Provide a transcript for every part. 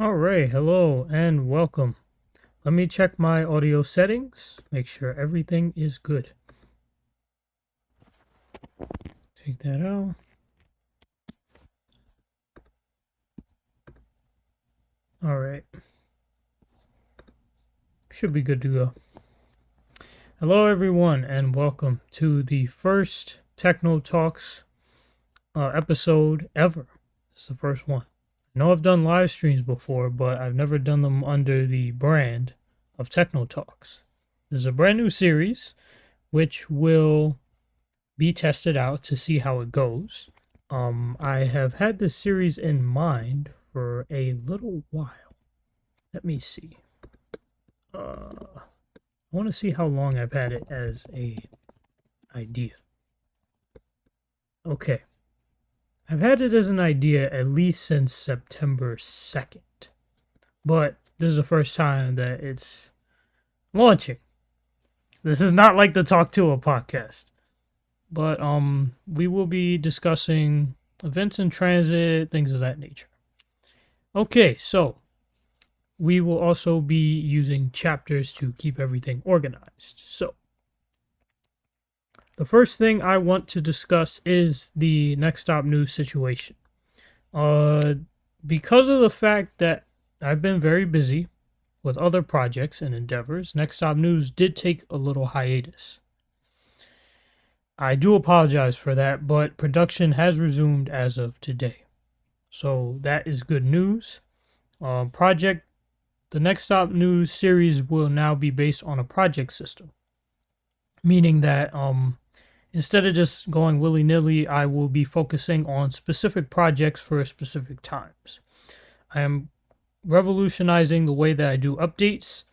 Alright, hello and welcome. Let me check my audio settings, make sure everything is good. Take that out. Alright. Should be good to go. Hello everyone and welcome to the first TechnoTalks episode ever. This is the first one. I know I've done live streams before, but I've never done them under the brand of TechnoTalks. This is a brand new series which will be tested out to see how it goes. I have had this series in mind for a little while. Let me see. I want to see how long I've had it as a idea. Okay. I've had it as an idea at least since September 2nd. But this is the first time that it's launching. This is not like the Talk to a podcast. But we will be discussing events in transit, things of that nature. Okay, so we will also be using chapters to keep everything organized. So the first thing I want to discuss is the Next Stop News situation. Because of the fact that I've been very busy with other projects and endeavors, Next Stop News did take a little hiatus. I do apologize for that, but production has resumed as of today. So that is good news. The Next Stop News series will now be based on a project system. Meaning that instead of just going willy-nilly, I will be focusing on specific projects for specific times. I am revolutionizing the way that I do updates,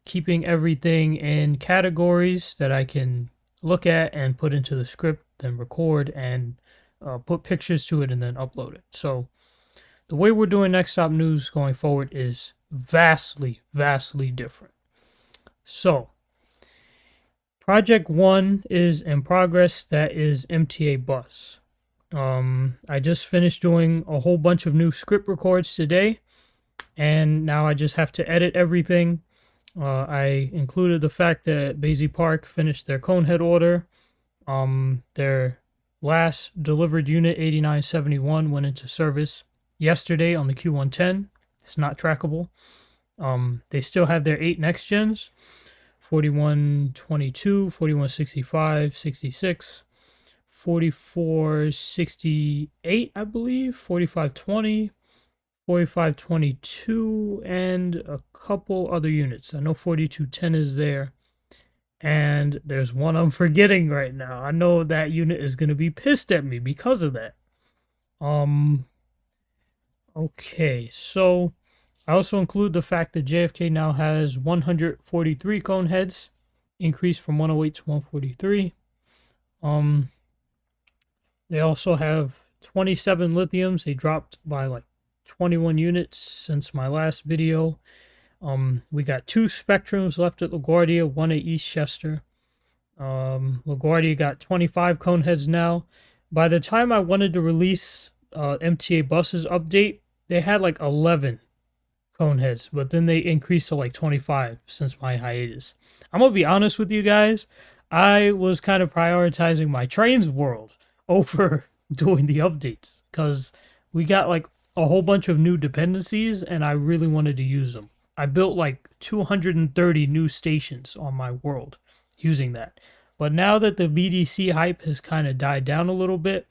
keeping everything in categories that I can look at and put into the script, then record and put pictures to it and then upload it. So the way we're doing Next Stop News going forward is vastly different. So project 1 is in progress. That is MTA Bus. I just finished doing a whole bunch of new script records today, and now I just have to edit everything. I included the fact that Basie Park finished their Conehead order. Their last delivered unit, 8971, went into service yesterday on the Q110. It's not trackable. They still have their 8 next gens, 4122, 4165, 66, 4468, I believe, 4520, 4522, and a couple other units. I know 4210 is there, and there's one I'm forgetting right now. I know that unit is going to be pissed at me because of that. Okay, so I also include the fact that JFK now has 143 cone heads, increased from 108 to 143. They also have 27 lithiums. They dropped by like 21 units since my last video. We got 2 spectrums left at LaGuardia, 1 at East Chester. LaGuardia got 25 cone heads now. By the time I wanted to release MTA Buses update, they had like 11 cone heads, but then they increased to like 25 since my hiatus. I'm gonna be honest with you guys, I was kind of prioritizing my trains world over doing the updates because we got like a whole bunch of new dependencies and I really wanted to use them. I built like 230 new stations on my world using that. But now that the BDC hype has kind of died down a little bit,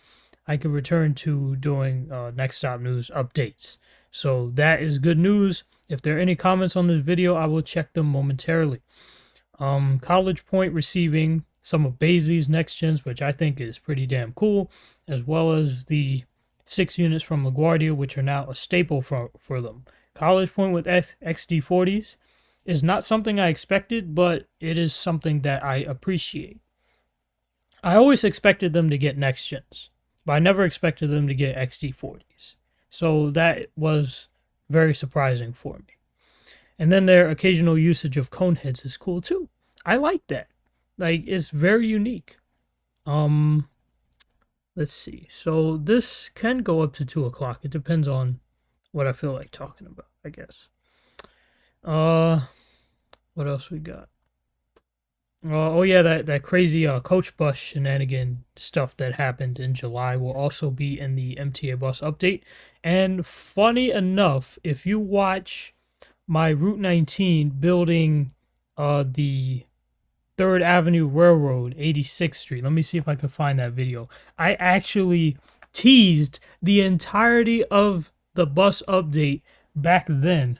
I can return to doing Next Stop News updates. So that is good news. If there are any comments on this video, I will check them momentarily. College Point receiving some of Basie's next gens, which I think is pretty damn cool, as well as the 6 units from LaGuardia, which are now a staple for them. College Point with XD40s is not something I expected, but it is something that I appreciate. I always expected them to get next gens, but I never expected them to get XD40s. So that was very surprising for me. And then their occasional usage of cone heads is cool too. I like that. Like, it's very unique. Let's see. So this can go up to 2 o'clock. It depends on what I feel like talking about. I guess. Uh, what else we got? Oh yeah, that crazy coach bus shenanigan stuff that happened in July will also be in the MTA bus update. And funny enough, if you watch my Route 19 building the Third Avenue Railroad, 86th Street. Let me see if I can find that video. I actually teased the entirety of the bus update back then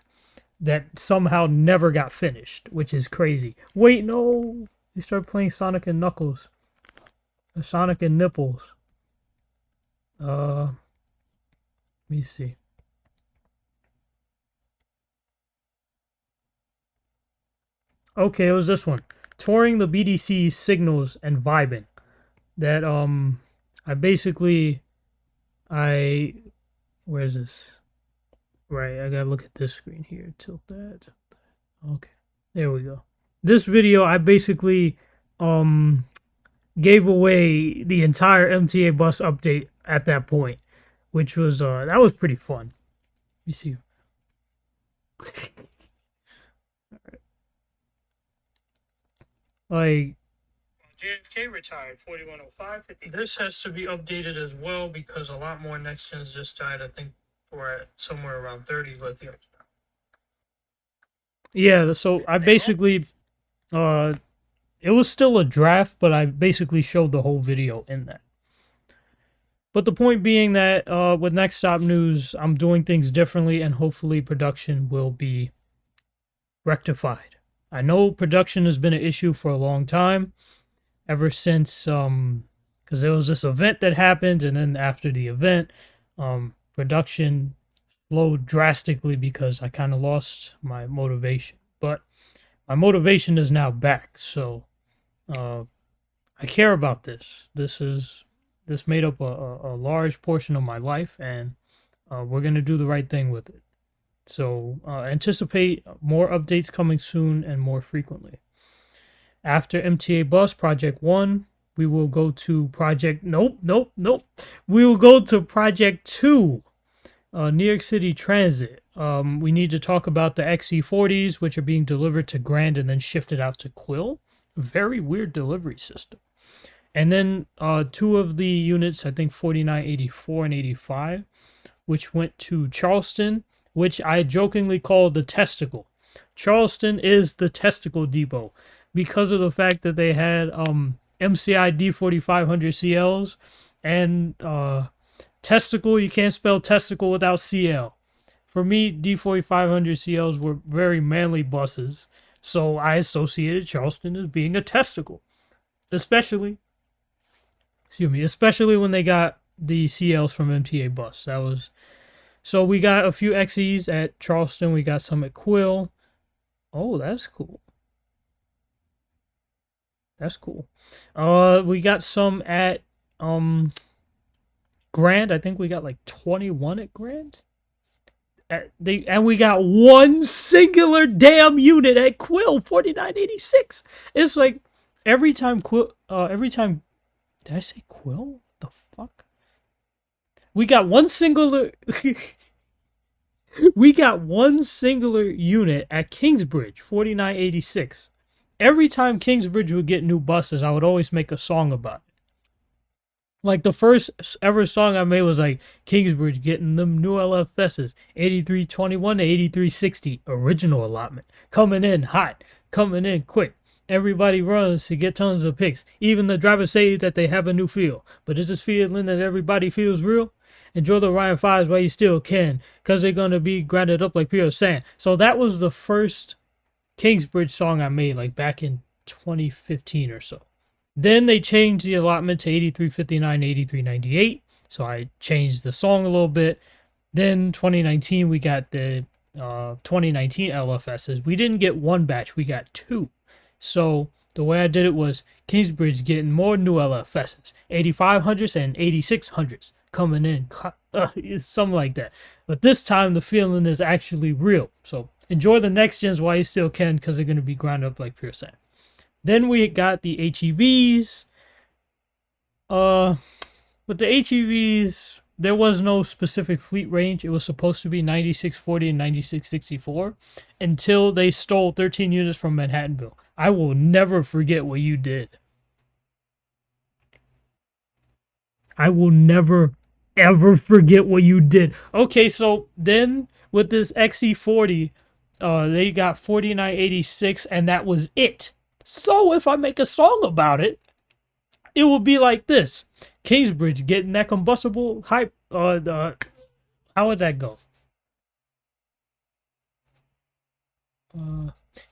that somehow never got finished, which is crazy. Wait, no. They start playing Sonic and Knuckles. Sonic and Nipples. Let me see. Okay, it was this one. Touring the BDC signals and vibing. That I basically where's this? Right, I gotta look at this screen here. Tilt that. Okay. There we go. This video I basically gave away the entire MTA bus update at that point, which was that was pretty fun. Let me see. Like JFK retired 4105. This has to be updated as well because a lot more next gens just died. I think we're at somewhere around 30 lithium. Yeah, so I basically it was still a draft, but I basically showed the whole video in that. But the point being that with Next Stop News, I'm doing things differently and hopefully production will be rectified. I know production has been an issue for a long time, ever since because there was this event that happened, and then after the event, production slowed drastically because I kind of lost my motivation. But my motivation is now back, so I care about this. This made up a large portion of my life, and we're gonna do the right thing with it. So anticipate more updates coming soon and more frequently. After MTA Bus Project 1, we will go to Project... Nope. We will go to Project 2, New York City Transit. We need to talk about the XE40s, which are being delivered to Grand and then shifted out to Quill. Very weird delivery system. And then two of the units, I think 49, 84, and 85, which went to Charleston, which I jokingly call the testicle. Charleston is the testicle depot because of the fact that they had MCI D4500 CLs and testicle. You can't spell testicle without CL. For me, D4500 CLs were very manly buses, so I associated Charleston as being a testicle. Especially when they got the CLs from MTA Bus. That was... So we got a few XEs at Charleston. We got some at Quill. Oh, that's cool. That's cool. We got some at Grand. I think we got like 21 at Grand. And we got one singular damn unit at Quill, 4986. It's like every time Quill, did I say Quill? What the fuck? We got one singular we got one singular unit at Kingsbridge, 4986. Every time Kingsbridge would get new buses, I would always make a song about it. Like the first ever song I made was like Kingsbridge getting them new LFSs, 8321 to 8360 original allotment, coming in hot, coming in quick. Everybody runs to get tons of pics. Even the drivers say that they have a new feel. But is this feeling that everybody feels real? Enjoy the Ryan 5s while you still can, because they're going to be grinded up like pure sand. So that was the first Kingsbridge song I made, like back in 2015 or so. Then they changed the allotment to 8359, 8398. So I changed the song a little bit. Then 2019, we got the 2019 LFSs. We didn't get one batch, we got two. So the way I did it was Kingsbridge getting more new LFSs, 8500s and 8600s coming in, something like that. But this time the feeling is actually real. So enjoy the next gens while you still can, because they're going to be ground up like pure sand. Then we got the HEVs. With the HEVs, there was no specific fleet range. It was supposed to be 9640 and 9664 until they stole 13 units from Manhattanville. I will never forget what you did. I will never, ever forget what you did. Okay, so then with this XE40, they got 4986, and that was it. So if I make a song about it, it will be like this: Kingsbridge getting that combustible hype. How would that go?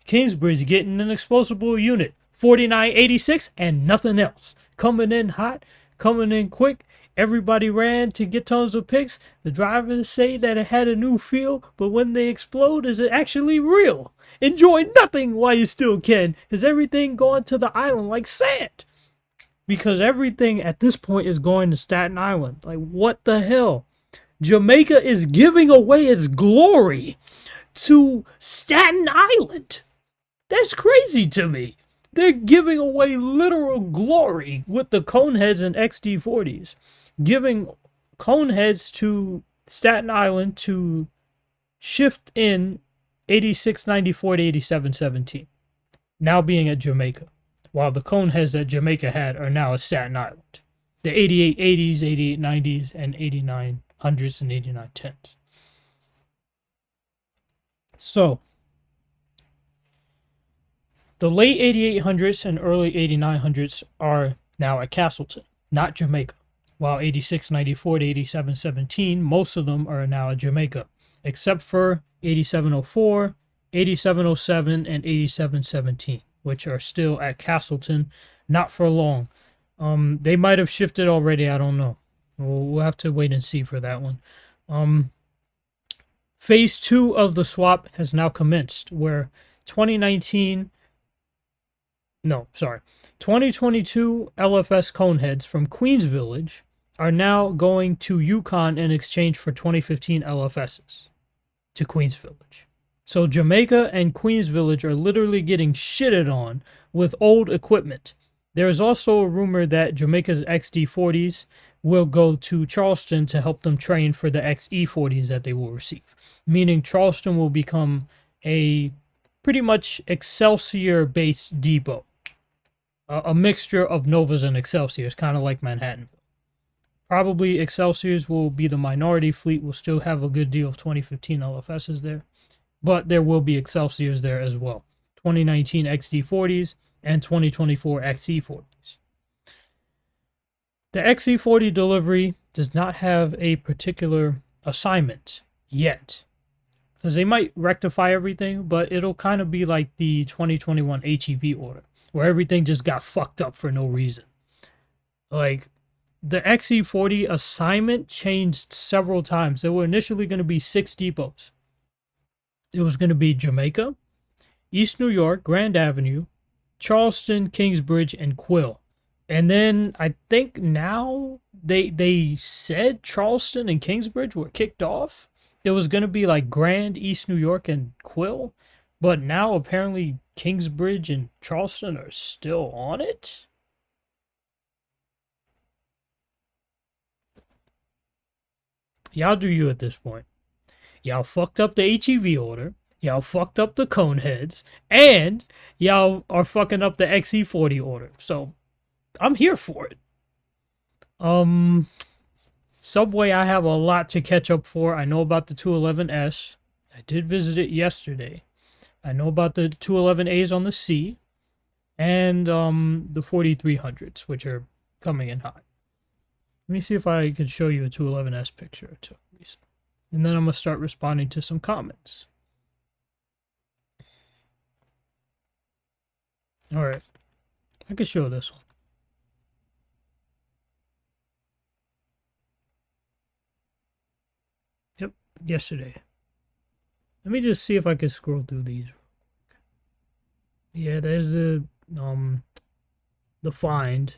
Kingsbridge getting an explosible unit, 4986, and nothing else. Coming in hot, coming in quick. Everybody ran to get tons of pics. The drivers say that it had a new feel, but when they explode, is it actually real? Enjoy nothing while you still can. Is everything going to the island like sand? Because everything at this point is going to Staten Island. Like, what the hell? Jamaica is giving away its glory to Staten Island. That's crazy to me. They're giving away literal glory with the Coneheads and XD40s. Giving Coneheads to Staten Island to shift in 8694 to 8717. Now being at Jamaica. While the Coneheads that Jamaica had are now at Staten Island. The 8880s, 8890s, and 8900s and 8910s. So, the late 8800s and early 8900s are now at Castleton, not Jamaica. While 8694 to 8717, most of them are now at Jamaica, except for 8704, 8707, and 8717. Which are still at Castleton, not for long. They might have shifted already, I don't know. We'll have to wait and see for that one. Phase 2 of the swap has now commenced, where 2022 LFS Coneheads from Queens Village are now going to Yukon in exchange for 2015 LFSs to Queens Village. So Jamaica and Queens Village are literally getting shitted on with old equipment. There is also a rumor that Jamaica's XD40s will go to Charleston to help them train for the XE40s that they will receive. Meaning Charleston will become a pretty much Excelsior-based depot. A mixture of Novas and Excelsiors, kind of like Manhattan. Probably Excelsiors will be the minority fleet. We'll still have a good deal of 2015 LFSs there. But there will be Excelsiors there as well. 2019 XD40s and 2024 XE40s. The XE40 delivery does not have a particular assignment yet. Because they might rectify everything, but it'll kind of be like the 2021 HEV order, where everything just got fucked up for no reason. Like, the XE40 assignment changed several times. There were initially going to be 6 depots. It was going to be Jamaica, East New York, Grand Avenue, Charleston, Kingsbridge, and Quill. And then I think now they said Charleston and Kingsbridge were kicked off. It was going to be like Grand, East New York, and Quill. But now apparently Kingsbridge and Charleston are still on it. Y'all do you at this point. Y'all fucked up the HEV order. Y'all fucked up the Coneheads. And y'all are fucking up the XE40 order. So, I'm here for it. Subway, I have a lot to catch up for. I know about the 211S. I did visit it yesterday. I know about the 211As on the C. And the 4300s, which are coming in hot. Let me see if I can show you a 211S picture I took recently. And then I'm going to start responding to some comments. Alright. I can show this one. Yep, yesterday. Let me just see if I can scroll through these. Yeah, there's the find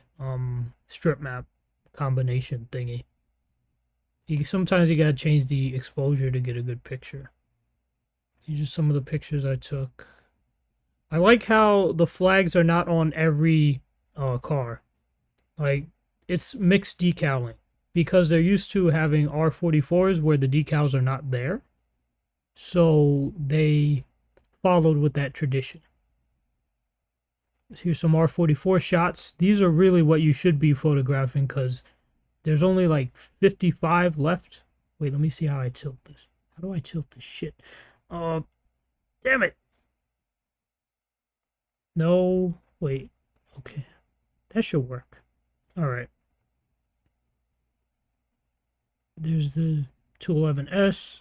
strip map combination thingy. Sometimes you gotta change the exposure to get a good picture. These are some of the pictures I took. I like how the flags are not on every car. Like, it's mixed decaling. because they're used to having R44s where the decals are not there. So they followed with that tradition. Here's some R44 shots. These are really what you should be photographing because there's only like 55 left. Wait, let me see how I tilt this. How do I tilt this shit? Damn it. No, wait. Okay. That should work. All right. There's the 211S.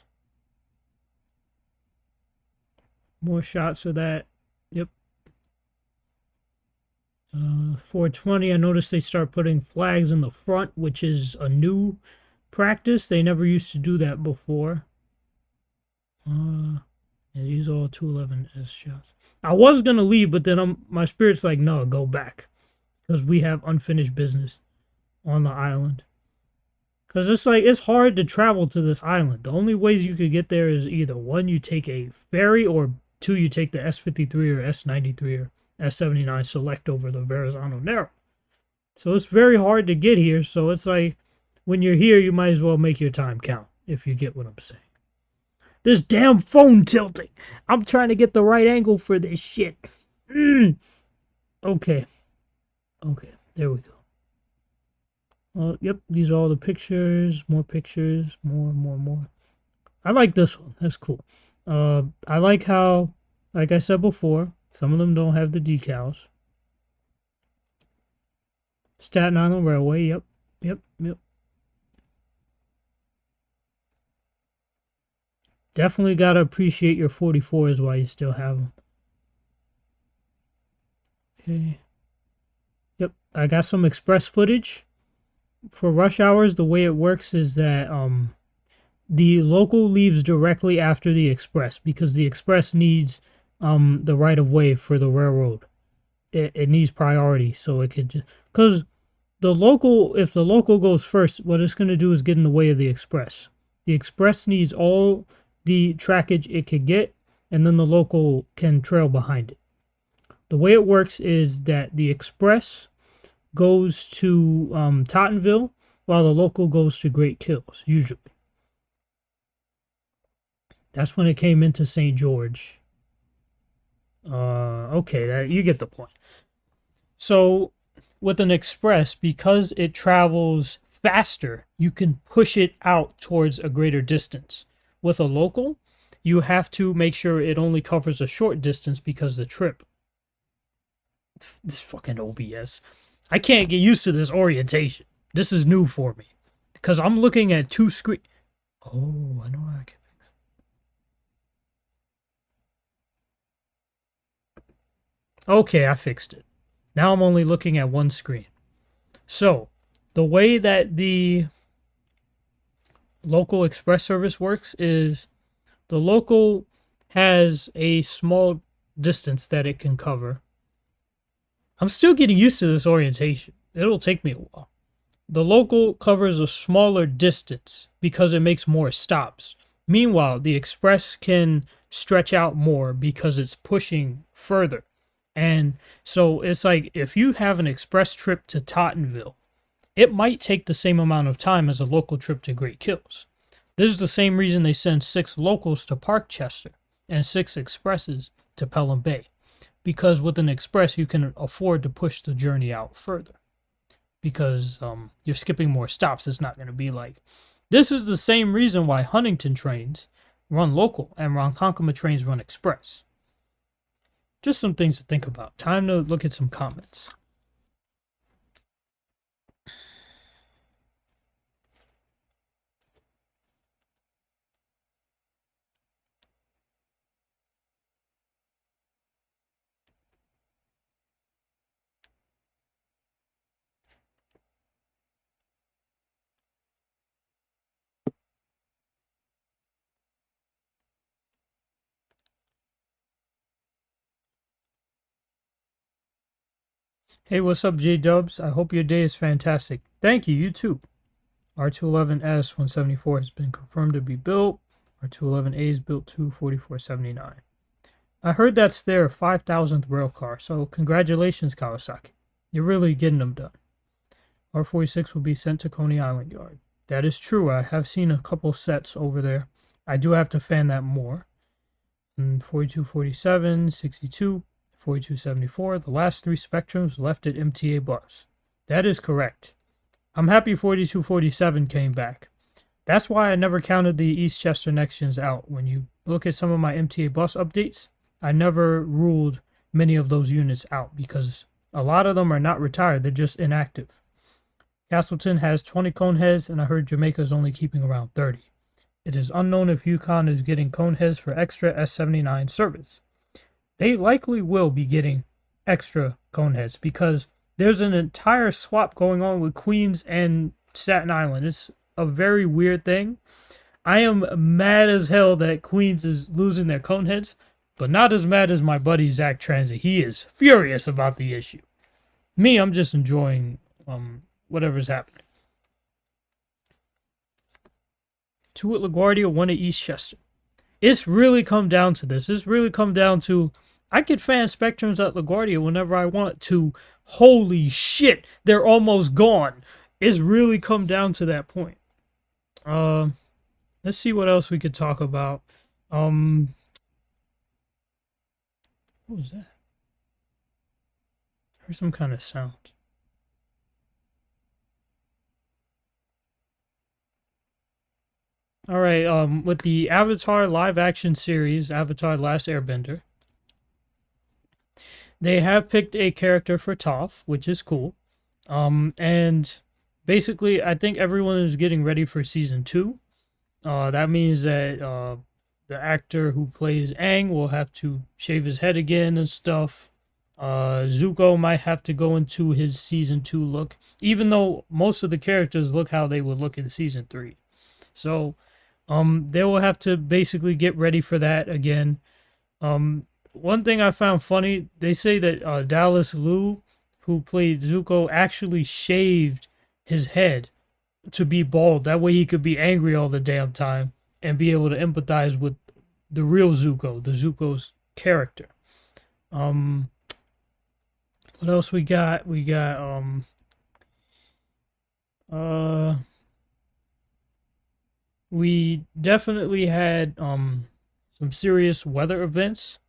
More shots of that. Yep. 420, I noticed they start putting flags in the front, which is a new practice. They never used to do that before. Yeah, these are all 211S shots. I was going to leave, but then my spirit's like, no, go back. Because we have unfinished business on the island. Because it's like, it's hard to travel to this island. The only ways you could get there is either one, you take a ferry, or two, you take the S53 or S93 or S79 select over the Verrazano Narrow. So it's very hard to get here. So it's like, when you're here, you might as well make your time count, if you get what I'm saying. This damn phone tilting. I'm trying to get the right angle for this shit. Okay. Okay, there we go. Yep, these are all the pictures. More pictures. More. I like this one. That's cool. I like how, like I said before, some of them don't have the decals. Staten Island Railway. Yep. Definitely gotta appreciate your 44s while you still have them. Okay. Yep, I got some express footage. For rush hours, the way it works is that the local leaves directly after the express because the express needs the right of way for the railroad. It needs priority, so it could just, because if the local goes first, what it's going to do is get in the way of the express. The express needs all the trackage it could get, and then the local can trail behind it. The way it works is that the express goes to Tottenville, while the local goes to Great Kills, usually. That's when it came into St. George. Okay, you get the point. So, with an express, because it travels faster, you can push it out towards a greater distance. With a local, you have to make sure it only covers a short distance because the trip. This fucking OBS. I can't get used to this orientation. This is new for me. Because I'm looking at two screens. Oh, I know how I can fix it. Okay, I fixed it. Now I'm only looking at one screen. So, the way that the local express service works is the local has a small distance that it can cover. I'm still getting used to this orientation. It'll take me a while. The local covers a smaller distance because it makes more stops. Meanwhile, the express can stretch out more because it's pushing further. And so it's like if you have an express trip to Tottenville, it might take the same amount of time as a local trip to Great Kills. This is the same reason they send 6 locals to Parkchester and 6 expresses to Pelham Bay. Because with an express, you can afford to push the journey out further. Because you're skipping more stops. It's not going to be like... This is the same reason why Huntington trains run local and Ronkonkoma trains run express. Just some things to think about. Time to look at some comments. Hey, what's up, J-Dubs? I hope your day is fantastic. Thank you, you too. R211S 174 has been confirmed to be built. R211A is built to 4479. I heard that's their 5,000th rail car, so congratulations, Kawasaki. You're really getting them done. R46 will be sent to Coney Island Yard. That is true. I have seen a couple sets over there. I do have to fan that more. 4247, 62, 4274. The last three spectrums left at MTA bus. That is correct. I'm happy 4247 came back. That's why I never counted the Eastchester Nexions out. When you look at some of my MTA bus updates, I never ruled many of those units out because a lot of them are not retired, they're just inactive. Castleton has 20 cone heads, and I heard Jamaica is only keeping around 30. It is unknown if Yukon is getting cone heads for extra S79 service. They likely will be getting extra cone heads because there's an entire swap going on with Queens and Staten Island. It's a very weird thing. I am mad as hell that Queens is losing their cone heads, but not as mad as my buddy Zach Transit. He is furious about the issue. Me, I'm just enjoying whatever's happening. 2 at LaGuardia, 1 at Eastchester. It's really come down to this. It's really come down to I could fan spectrums at LaGuardia whenever I want to. Holy shit, they're almost gone. It's really come down to that point. Let's see what else we could talk about. What was that? I heard some kind of sound. All right, with the Avatar live action series, Avatar: Last Airbender, they have picked a character for Toph, which is cool. And basically, I think everyone is getting ready for season 2. That means that the actor who plays Aang will have to shave his head again and stuff. Zuko might have to go into his season 2 look, even though most of the characters look how they would look in season 3. So, they will have to basically get ready for that again. One thing I found funny, they say that Dallas Liu, who played Zuko, actually shaved his head to be bald. That way he could be angry all the damn time and be able to empathize with the real Zuko, the Zuko's character. What else we got? We got we definitely had some serious weather events.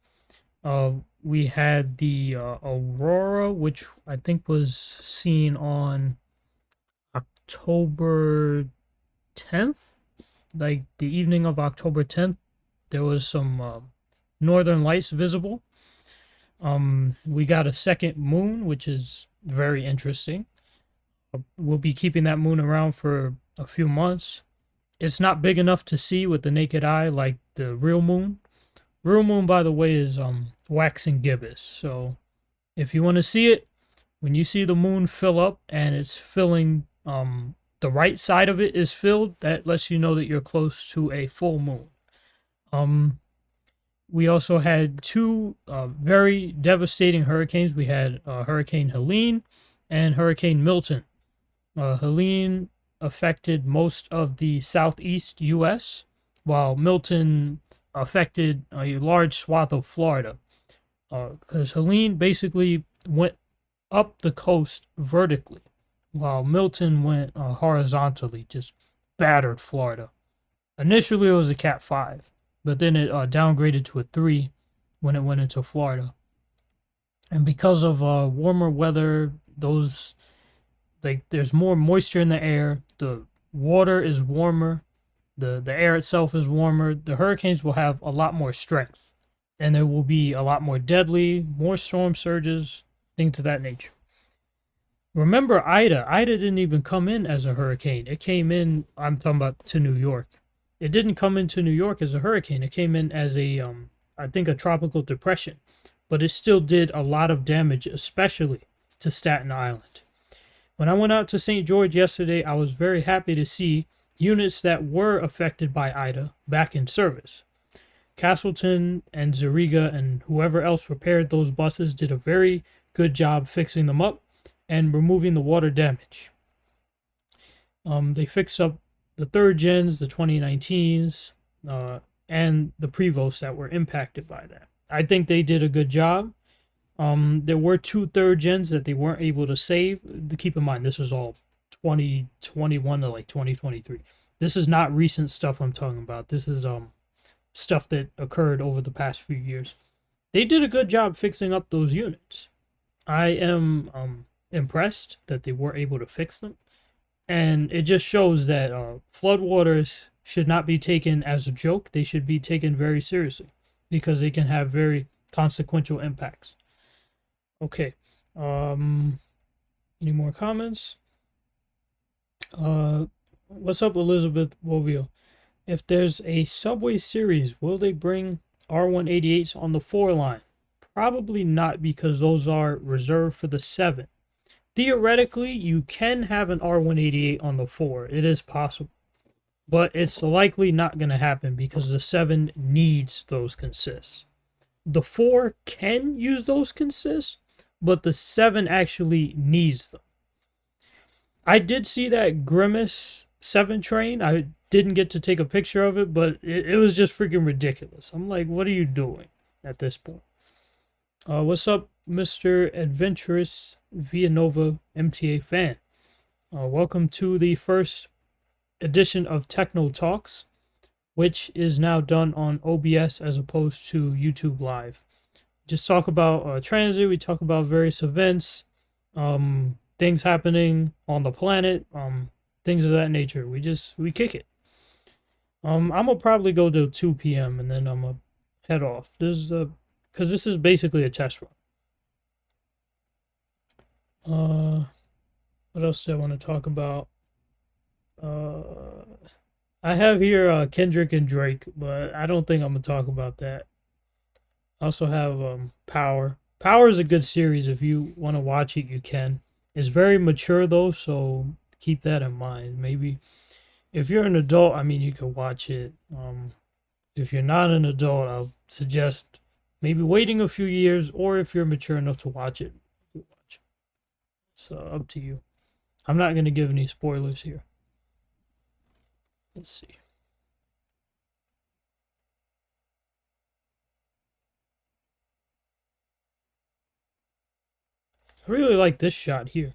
We had the aurora, which I think was seen on October 10th, like the evening of October 10th. There was some northern lights visible. We got a second moon, which is very interesting. We'll be keeping that moon around for a few months. It's not big enough to see with the naked eye like the real moon. Real moon, by the way, is waxing gibbous. So if you want to see it, when you see the moon fill up and it's filling, the right side of it is filled, that lets you know that you're close to a full moon. We also had 2 very devastating hurricanes. We had Hurricane Helene and Hurricane Milton. Helene affected most of the southeast U.S., while Milton affected a large swath of Florida. Because Helene basically went up the coast vertically, while Milton went horizontally, just battered Florida. Initially, it was a Cat 5, but then it downgraded to a 3 when it went into Florida. And because of warmer weather, there's more moisture in the air, the water is warmer, the air itself is warmer, the hurricanes will have a lot more strength, and there will be a lot more deadly, more storm surges, things of that nature. Remember Ida. Ida didn't even come in as a hurricane. It came in, I'm talking about to New York. It didn't come into New York as a hurricane. It came in as I think a tropical depression. But it still did a lot of damage, especially to Staten Island. When I went out to St. George yesterday, I was very happy to see units that were affected by Ida back in service. Castleton and Zariga and whoever else repaired those buses did a very good job fixing them up and removing the water damage. They fixed up the 3rd gens, the 2019s, and the Prevosts that were impacted by that. I think they did a good job. There were 2 3rd gens that they weren't able to save. Keep in mind, this is all 2021 to like 2023. This is not recent stuff I'm talking about. This is stuff that occurred over the past few years. They did a good job fixing up those units. I am impressed that they were able to fix them. And it just shows that floodwaters should not be taken as a joke. They should be taken very seriously because they can have very consequential impacts. Okay. Any more comments? What's up, Elizabeth Wovio? If there's a Subway series, will they bring R188s on the 4 line? Probably not, because those are reserved for the 7. Theoretically, you can have an R188 on the 4. It is possible. But it's likely not going to happen because the 7 needs those consists. The 4 can use those consists, but the 7 actually needs them. I did see that Grimace 7 train. I didn't get to take a picture of it, but it was just freaking ridiculous. I'm like, what are you doing at this point? What's up, Mr. Adventurous Villanova MTA fan? Welcome to the first edition of TechnoTalks, which is now done on OBS as opposed to YouTube Live. Just talk about transit. We talk about various events, things happening on the planet, things of that nature. We kick it. I'm gonna probably go till 2 p.m. and then I'm gonna head off. Because this is basically a test run. What else do I want to talk about? I have here Kendrick and Drake, but I don't think I'm gonna talk about that. I also have Power. Power is a good series. If you want to watch it, you can. It's very mature though, so keep that in mind. Maybe if you're an adult, I mean, you can watch it. If you're not an adult, I'll suggest maybe waiting a few years, or if you're mature enough to watch it, you watch it. So up to you. I'm not going to give any spoilers here. Let's see. I really like this shot here.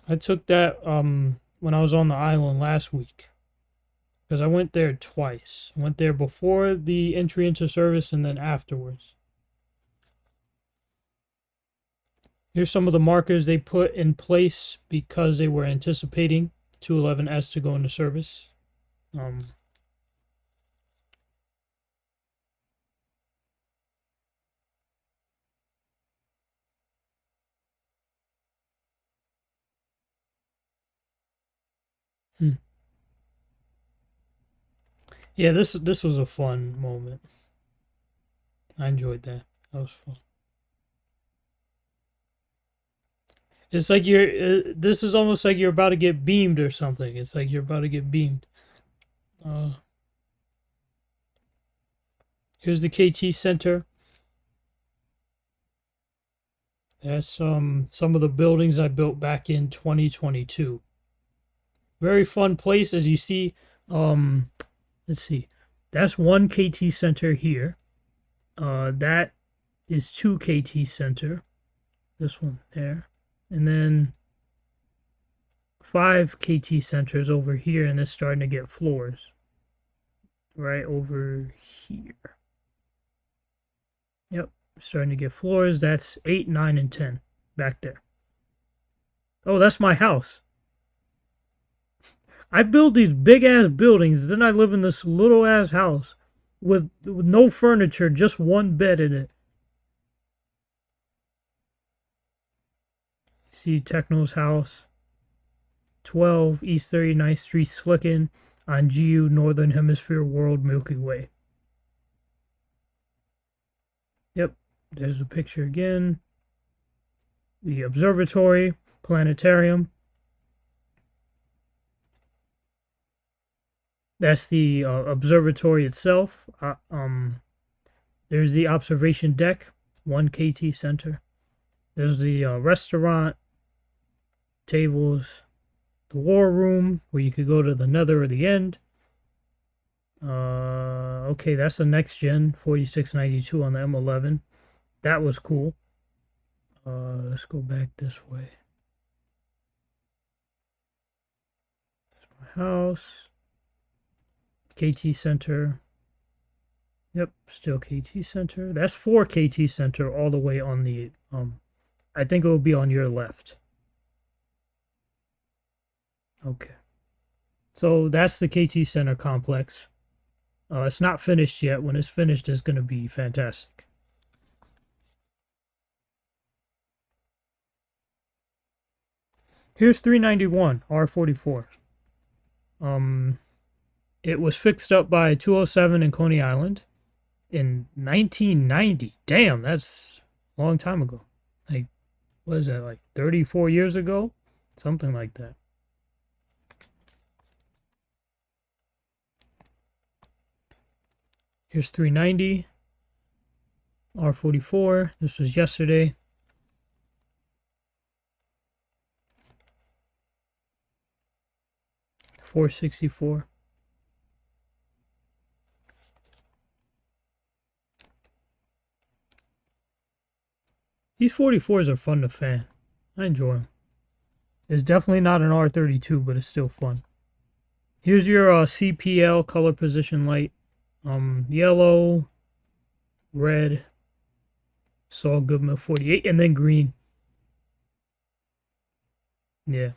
I took that when I was on the island last week, because I went there twice. I went there before the entry into service and then afterwards. Here's some of the markers they put in place because they were anticipating 211S to go into service. Yeah, this was a fun moment. I enjoyed that. That was fun. It's like this is almost like you're about to get beamed or something. It's like you're about to get beamed. Here's the KT Center. That's some of the buildings I built back in 2022. Very fun place, as you see. Let's see. That's one KT Center here. That is 2 KT Center. This one there. And then 5 KT Centers over here, and it's starting to get floors. Right over here. Yep, starting to get floors. That's 8, 9, and 10 back there. Oh, that's my house. I build these big ass buildings, then I live in this little ass house with no furniture, just one bed in it. See Techno's house. 12 East 39th Street, Slicken, on GU Northern Hemisphere World Milky Way. Yep, there's a picture again. The observatory, planetarium. That's the observatory itself. There's the observation deck, 1 KT Center. There's the restaurant, tables, the war room, where you could go to the nether or the end. Okay, that's the next gen 4692 on the M11. That was cool. Let's go back this way. That's my house. KT Center. Yep, still KT Center. That's 4 KT Center all the way on the, I think it will be on your left. Okay. So that's the KT Center complex. It's not finished yet. When it's finished, it's going to be fantastic. Here's 391 R44. It was fixed up by 207 in Coney Island in 1990. Damn, that's a long time ago. Like, what is that, like 34 years ago? Something like that. Here's 390 R44. This was yesterday. $464. These 44s are fun to fan. I enjoy them. It's definitely not an R32, but it's still fun. Here's your CPL color position light. Yellow, red, Saul Goodman 48, and then green. Yeah.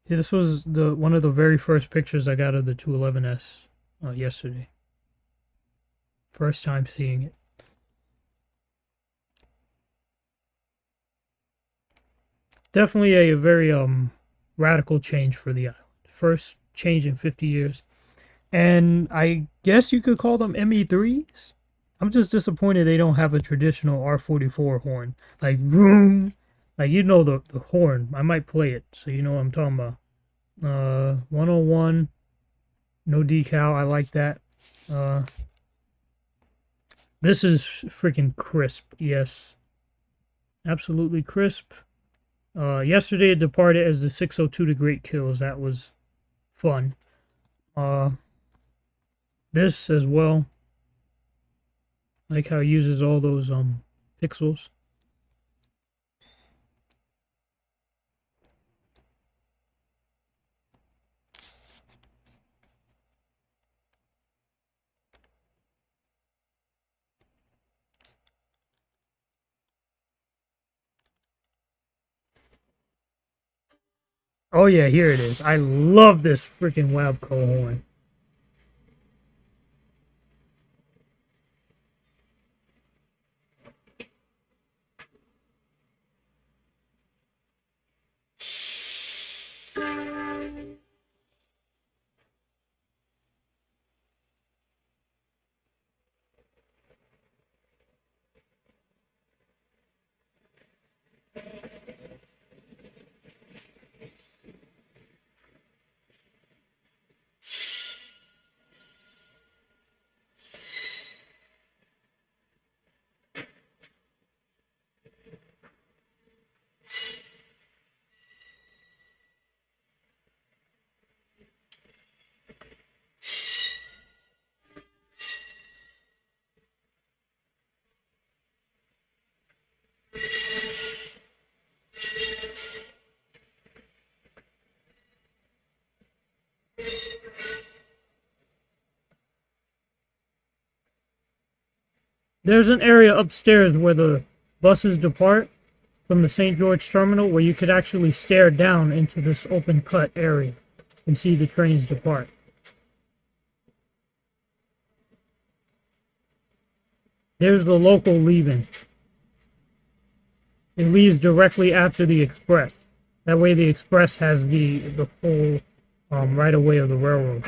This was one of the very first pictures I got of the 211S yesterday. First time seeing it. Definitely a very radical change for the island. First change in 50 years. And I guess you could call them ME3s. I'm just disappointed they don't have a traditional R44 horn. Like, vroom. Like, you know the horn. I might play it, so you know what I'm talking about. 101. No decal. I like that. This is freaking crisp. Yes. Absolutely crisp. Yesterday it departed as the 602 to Great Kills. That was fun. This as well. I like how it uses all those pixels. Oh yeah, here it is. I love this freaking Wabco horn. There's an area upstairs where the buses depart from the St. George terminal where you could actually stare down into this open cut area and see the trains depart. There's the local leaving. It leaves directly after the express. That way the express has the full right of way of the railroad.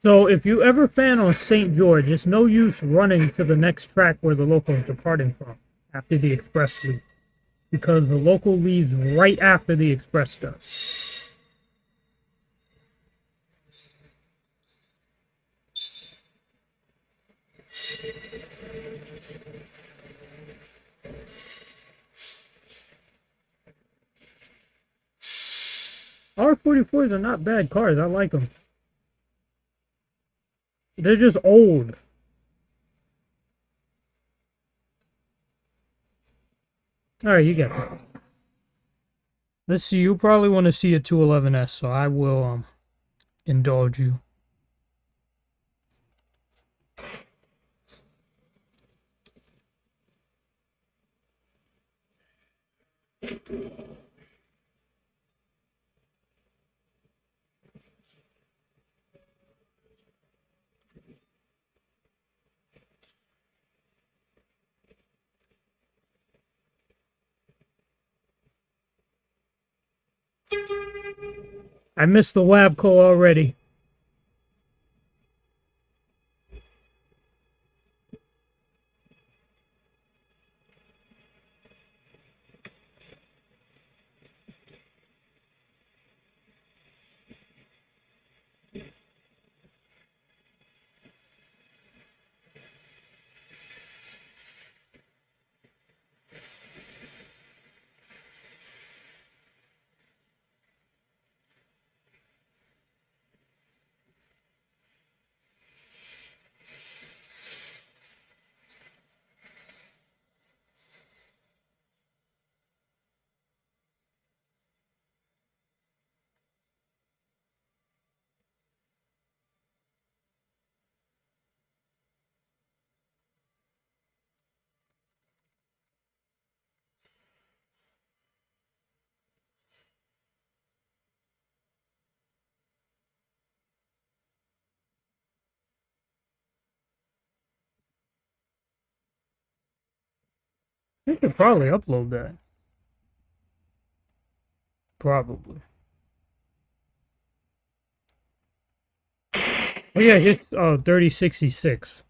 So if you ever fan on St. George, it's no use running to the next track where the local is departing from after the express leaves, because the local leaves right after the express does. R44s are not bad cars. I like them. They're just old. Alright, you get it. Let's see, you probably want to see a 211S, so I will indulge you. I missed the lab call already. You could probably upload that. Probably. Oh yeah, hit 3066.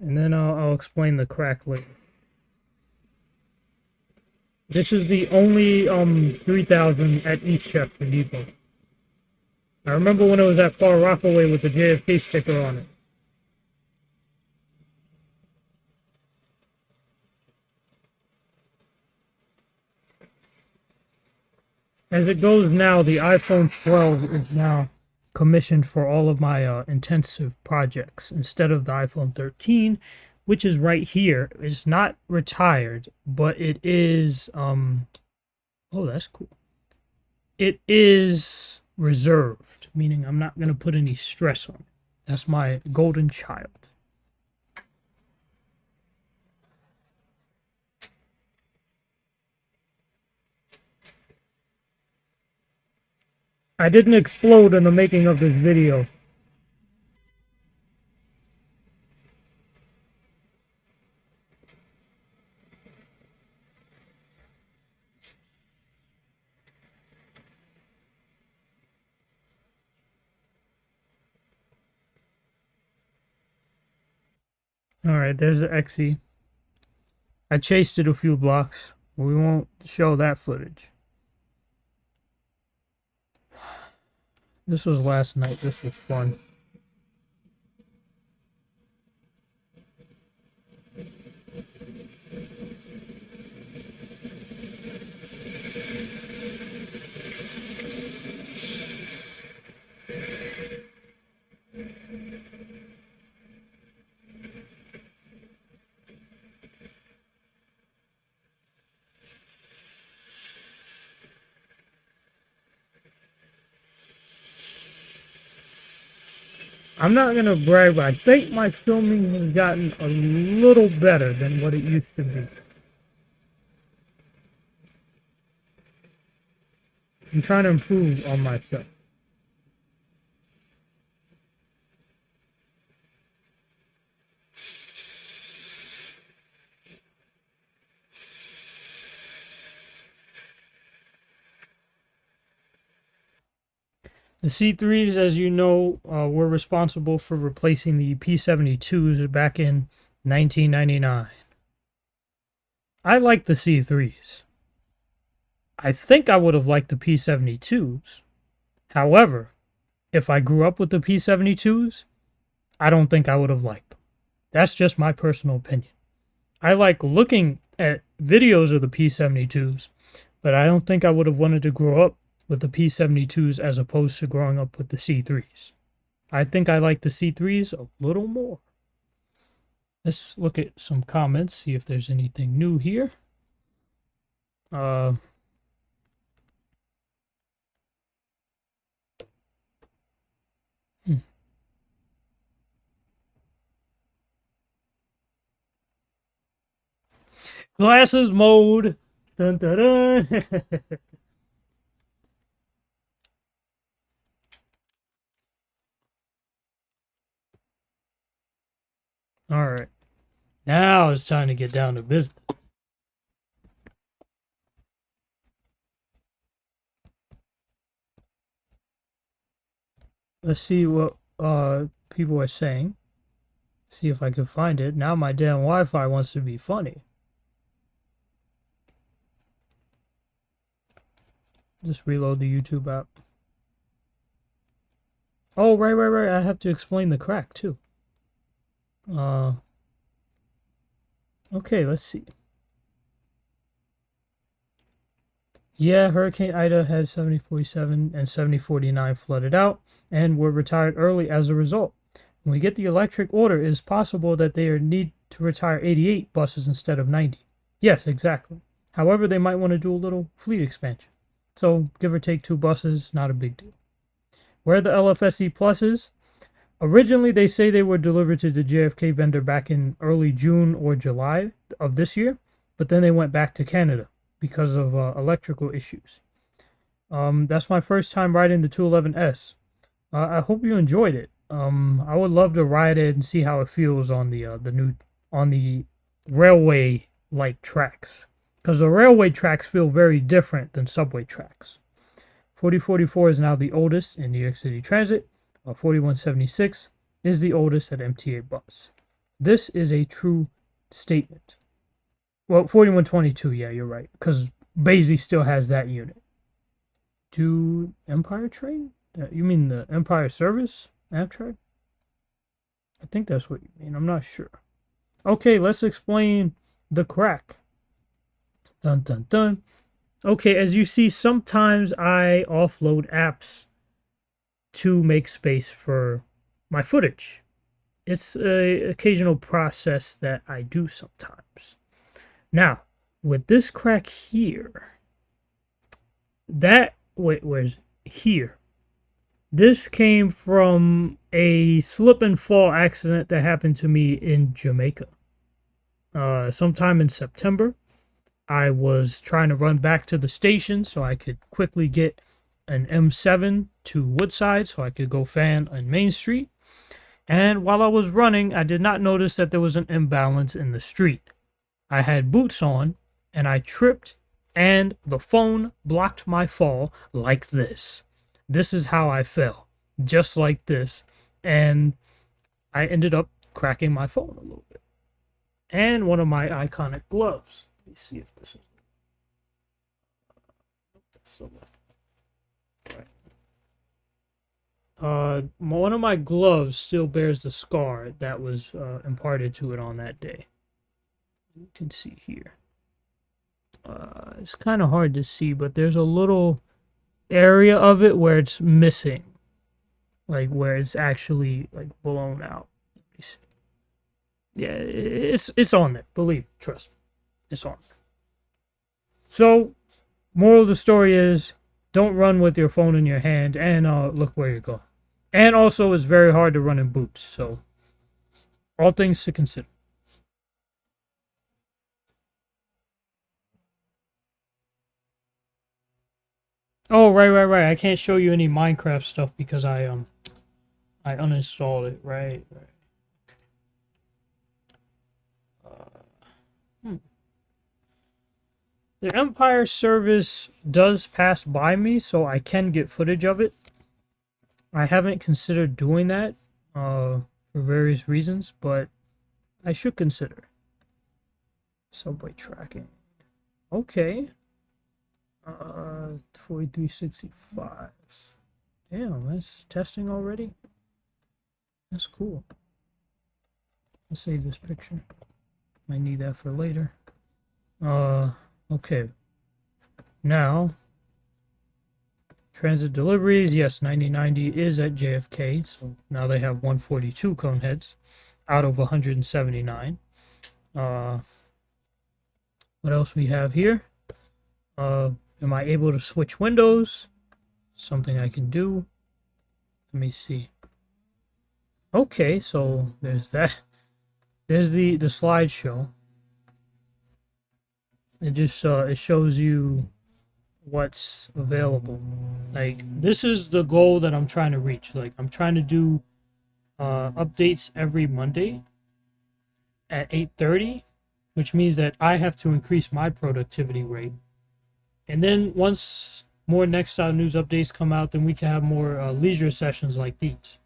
And then I'll explain the crack later. This is the only 3000 at Eastchester Depot. I remember when it was at Far Rockaway with the JFK sticker on it. As it goes now, the iPhone 12 is now commissioned for all of my intensive projects instead of the iPhone 13, which is right here. It's not retired, but it is oh, that's cool. It is reserved, meaning I'm not going to put any stress on it. That's my golden child. I didn't explode in the making of this video. Alright, there's the XE. I chased it a few blocks. We won't show that footage. This was last night. This was fun. I'm not gonna brag, but I think my filming has gotten a little better than what it used to be. I'm trying to improve on myself. The C3s, as you know, were responsible for replacing the P72s back in 1999. I like the C3s. I think I would have liked the P72s. However, if I grew up with the P72s, I don't think I would have liked them. That's just my personal opinion. I like looking at videos of the P72s, but I don't think I would have wanted to grow up with the P72s as opposed to growing up with the C3s. I think I like the C3s a little more. Let's look at some comments, see if there's anything new here. Uh, hmm. Glasses mode. Dun, dun, dun. All right. Now it's time to get down to business. Let's see what people are saying. See if I can find it. Now my damn Wi-Fi wants to be funny. Just reload the YouTube app. Oh, right. I have to explain the crack too. Okay, let's see. Yeah, Hurricane Ida had 7047 and 7049 flooded out and were retired early as a result. When we get the electric order, it is possible that they need to retire 88 buses instead of 90. Yes, exactly. However, they might want to do a little fleet expansion. So, give or take 2 buses, not a big deal. Where are the LFSE pluses? Originally, they say they were delivered to the JFK vendor back in early June or July of this year, but then they went back to Canada because of electrical issues. That's my first time riding the 211S. I hope you enjoyed it. I would love to ride it and see how it feels on the railway like tracks, because the railway tracks feel very different than subway tracks. 4044 is now the oldest in New York City Transit, while 4176 is the oldest at MTA Bus. This is a true statement. Well, 4122, yeah, you're right, because Basie still has that unit. Do Empire Train? You mean the Empire Service? Amtrak? I think that's what you mean. I'm not sure. Okay, let's explain the crack. Dun dun dun. Okay, as you see, sometimes I offload apps to make space for my footage. It's an occasional process that I do sometimes. Now, with this crack here, where's here? This came from a slip and fall accident that happened to me in Jamaica. Sometime in September, I was trying to run back to the station so I could quickly get an M7 to Woodside so I could go fan on Main Street. And while I was running, I did not notice that there was an imbalance in the street. I had boots on, and I tripped, and the phone blocked my fall like this. This is how I fell, just like this. And I ended up cracking my phone a little bit. And one of my iconic gloves. Let me see if this is... one of my gloves still bears the scar that was imparted to it on that day. You can see here. It's kind of hard to see, but there's a little area of it where it's missing, like where it's actually like blown out. Yeah, it's on there. Believe, trust me, it's on there. So, moral of the story is, don't run with your phone in your hand, and look where you're going. And also, it's very hard to run in boots. So, all things to consider. Oh, right. I can't show you any Minecraft stuff because I uninstalled it. Right. The Empire service does pass by me, so I can get footage of it. I haven't considered doing that for various reasons, but I should consider. Subway tracking. Okay. 4365. Damn, that's testing already? That's cool. I'll save this picture. Might need that for later. Okay. Now, Transit deliveries, yes, 9090 is at JFK, so now they have 142 cone heads out of 179. What else we have here? Am I able to switch windows? Something I can do. Let me see. Okay, so there's that. There's the slideshow. It just it shows you what's available. Like, this is the goal that I'm trying to reach. Like, I'm trying to do updates every Monday at 8:30, which means that I have to increase my productivity rate. And then once more Nextstyle news updates come out, then we can have more leisure sessions like these.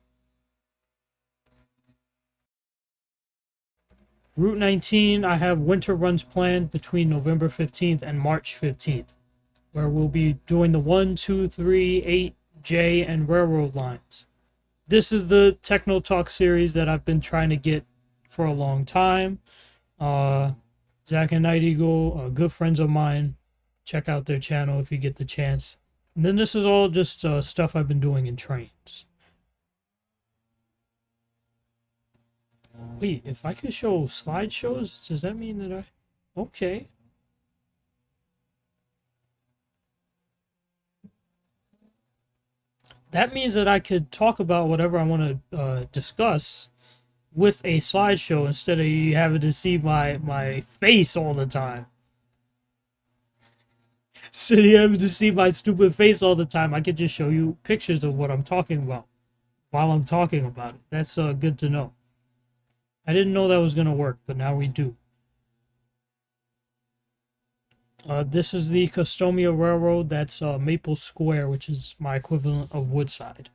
Route 19, I have winter runs planned between November 15th and March 15th, where we'll be doing the 1, 2, 3, 8J, and railroad lines. This is the TechnoTalks series that I've been trying to get for a long time. Zach and Night Eagle, good friends of mine. Check out their channel if you get the chance. And then this is all just stuff I've been doing in trains. Wait, if I could show slideshows, does that mean that I... Okay. That means that I could talk about whatever I want to discuss with a slideshow instead of you having to see my face all the time. Instead of you having to see my stupid face all the time, I could just show you pictures of what I'm talking about while I'm talking about it. That's good to know. I didn't know that was going to work, but now we do. This is the Customia Railroad. That's Maple Square, which is my equivalent of Woodside.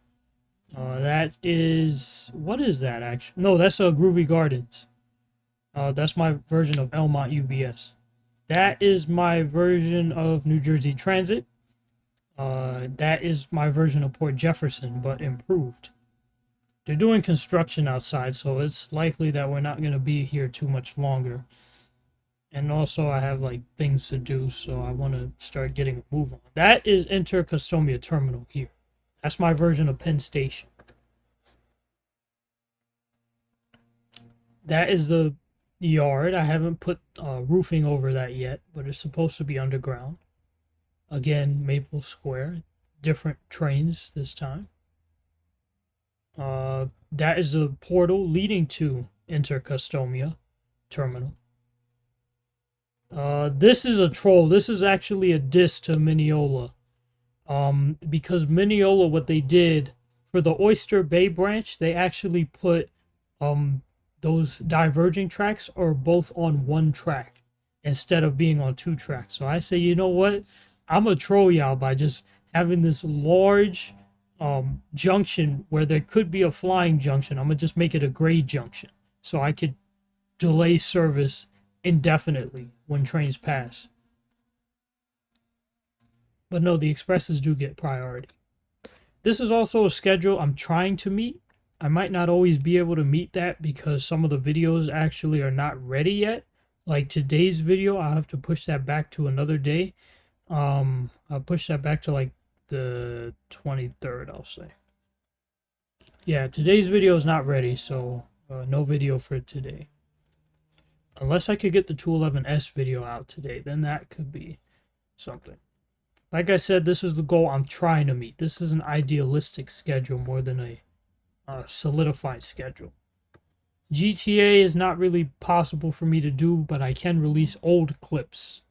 That is... What is that, actually? No, that's Groovy Gardens. That's my version of Elmont UBS. That is my version of New Jersey Transit. That is my version of Port Jefferson, but improved. They're doing construction outside, so it's likely that we're not going to be here too much longer. And also, I have, like, things to do, so I want to start getting a move on. That is Inter-Customia Terminal here. That's my version of Penn Station. That is the yard. I haven't put roofing over that yet, but it's supposed to be underground. Again, Maple Square. Different trains this time. That is the portal leading to Inter-Customia Terminal. This is a troll. This is actually a diss to Mineola. Because Mineola, what they did for the Oyster Bay branch, they actually put those diverging tracks are both on one track instead of being on two tracks. So I say, you know what? I'm gonna troll y'all by just having this large junction where there could be a flying junction. I'm gonna just make it a grade junction so I could delay service indefinitely when trains pass. But no, the expresses do get priority. This is also a schedule I'm trying to meet. I might not always be able to meet that because some of the videos actually are not ready yet. Like today's video, I'll have to push that back to another day. I'll push that back to like the 23rd, I'll say. Yeah, today's video is not ready, so no video for today. Unless I could get the R211S video out today, then that could be something. Like I said, this is the goal I'm trying to meet. This is an idealistic schedule more than a solidified schedule. GTA is not really possible for me to do, but I can release old clips.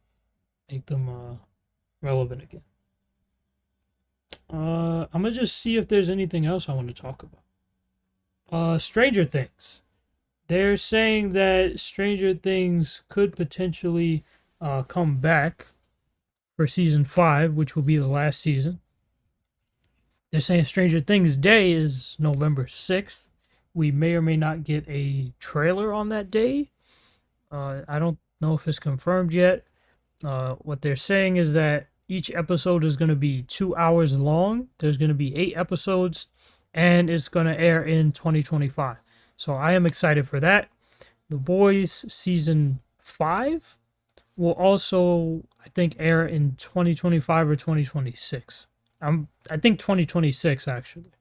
Make them relevant again. I'm gonna just see if there's anything else I want to talk about. Stranger Things. They're saying that Stranger Things could potentially come back for season 5, which will be the last season. They're saying Stranger Things Day is November 6th. We may or may not get a trailer on that day. I don't know if it's confirmed yet. What they're saying is that each episode is going to be 2 hours long. There's going to be 8 episodes, and it's going to air in 2025. So I am excited for that. The Boys season 5 will also, I think, air in 2025 or 2026. I think 2026 actually.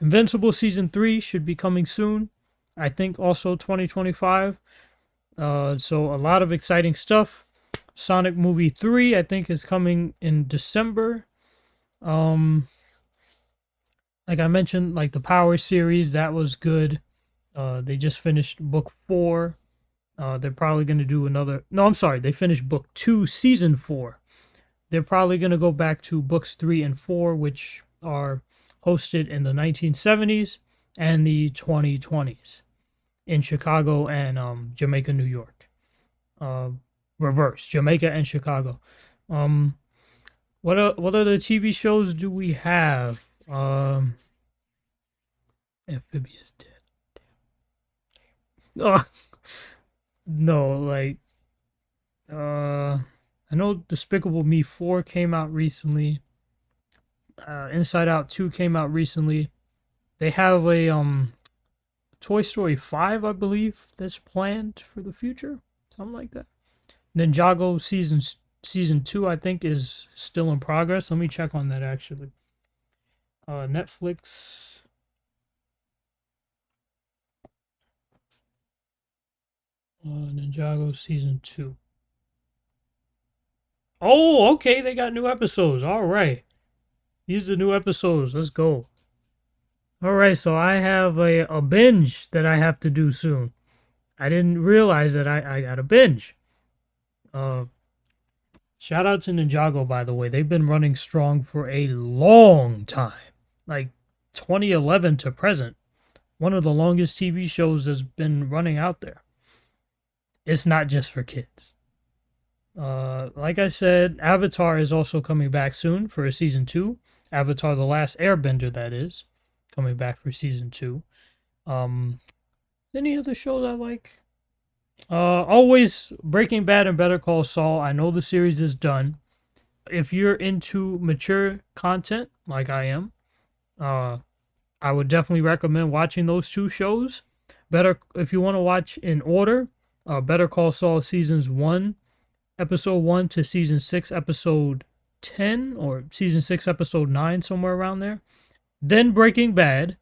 Invincible season 3 should be coming soon. I think also 2025. So a lot of exciting stuff. Sonic movie 3 I think is coming in December. Um like I mentioned, like the Power series, that was good. They just finished book 4. They're probably going to do another. No, I'm sorry. They finished book 2, season 4. They're probably going to go back to books 3 and 4, which are hosted in the 1970s and the 2020s in Chicago and Jamaica, New York. Reverse, Jamaica and Chicago. What other TV shows do we have? Amphibious dead. Oh, no, like I know Despicable Me 4 came out recently. Inside Out 2 came out recently. They have a Toy Story 5, I believe, that's planned for the future. Something like that. Ninjago season 2, I think, is still in progress. Let me check on that actually. Netflix. Ninjago season 2. Oh, okay, they got new episodes. All right. These are new episodes. Let's go. All right, so I have a binge that I have to do soon. I didn't realize that I got a binge. Uh, Shout out to Ninjago, by the way. They've been running strong for a long time. Like 2011 to present. One of the longest TV shows that's been running out there. It's not just for kids. Like I said, Avatar is also coming back soon for a season 2. Avatar The Last Airbender, that is. Coming back for season 2. Any other shows I like? Always Breaking Bad and Better Call Saul. I know the series is done. If you're into mature content like I am, I would definitely recommend watching those two shows. Better if you want to watch in order. Better Call Saul seasons 1, episode 1 to season 6, episode 10, or season 6, episode 9, somewhere around there. Then Breaking Bad,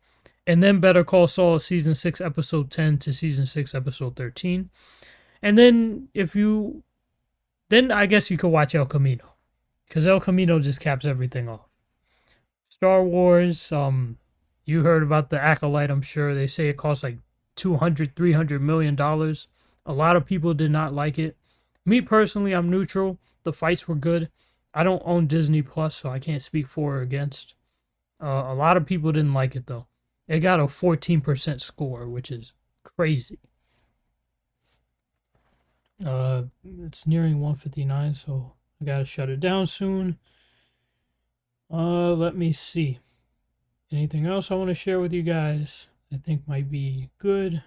and then Better Call Saul season 6, episode 10 to season 6, episode 13. And then then I guess you could watch El Camino, because El Camino just caps everything off. Star Wars, you heard about the Acolyte, I'm sure. They say it costs like $200-300 million. A lot of people did not like it. Me personally, I'm neutral. The fights were good. I don't own Disney Plus, so I can't speak for or against. A lot of people didn't like it though. It got a 14% score, which is crazy. It's nearing 1:59, so I gotta shut it down soon. Let me see. Anything else I want to share with you guys? I think might be good.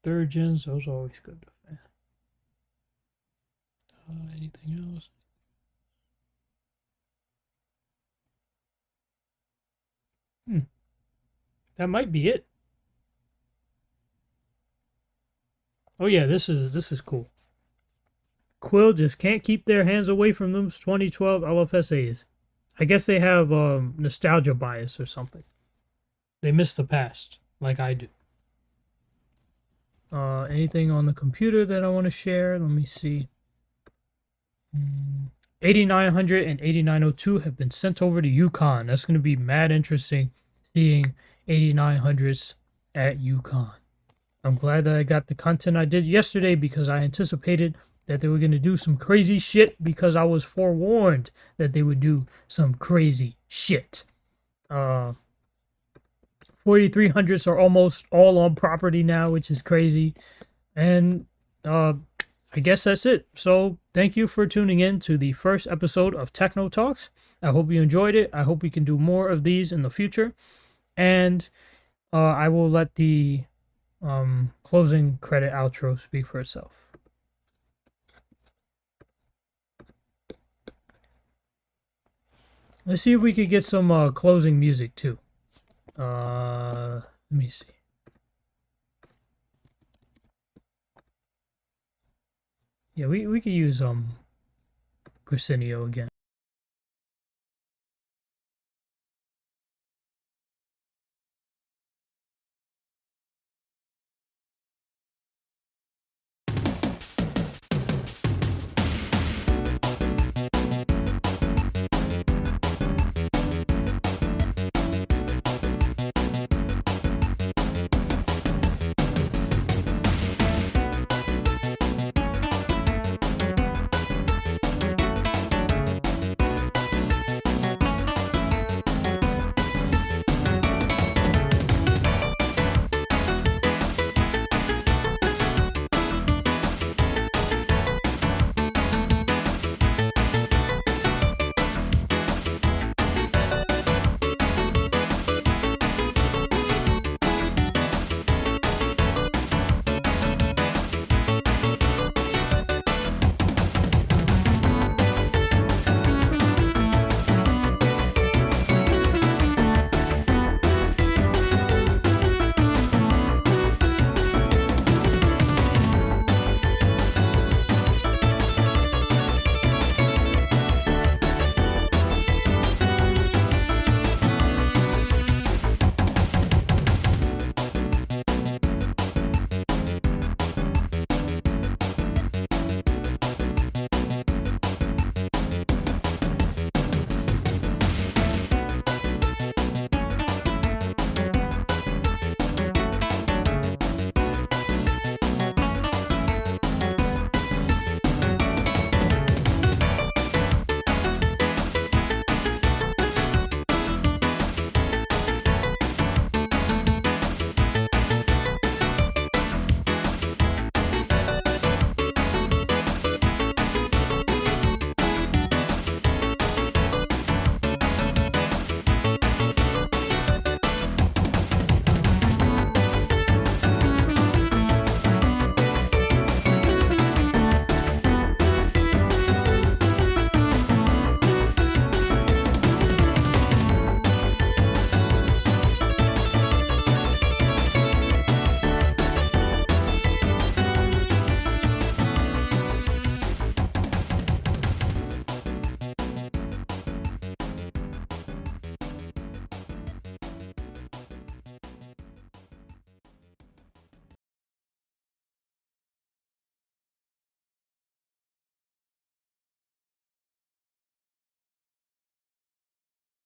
Third gens, those are always good. Anything else? That might be it. Oh yeah, this is cool. Quill just can't keep their hands away from them 2012 LFSAs. I guess they have nostalgia bias or something. They miss the past, like I do. Anything on the computer that I want to share? Let me see. 8900 and 8902 have been sent over to UConn. That's going to be mad interesting seeing 8900s at UConn. I'm glad that I got the content I did yesterday because I anticipated that they were going to do some crazy shit because I was forewarned that they would do some crazy shit. 4300s are almost all on property now, which is crazy. And I guess that's it. So thank you for tuning in to the first episode of TechnoTalks. I hope you enjoyed it. I hope we can do more of these in the future. And I will let the closing credit outro speak for itself. Let's see if we could get some closing music too. Let me see. Yeah, we could use Gracinio again.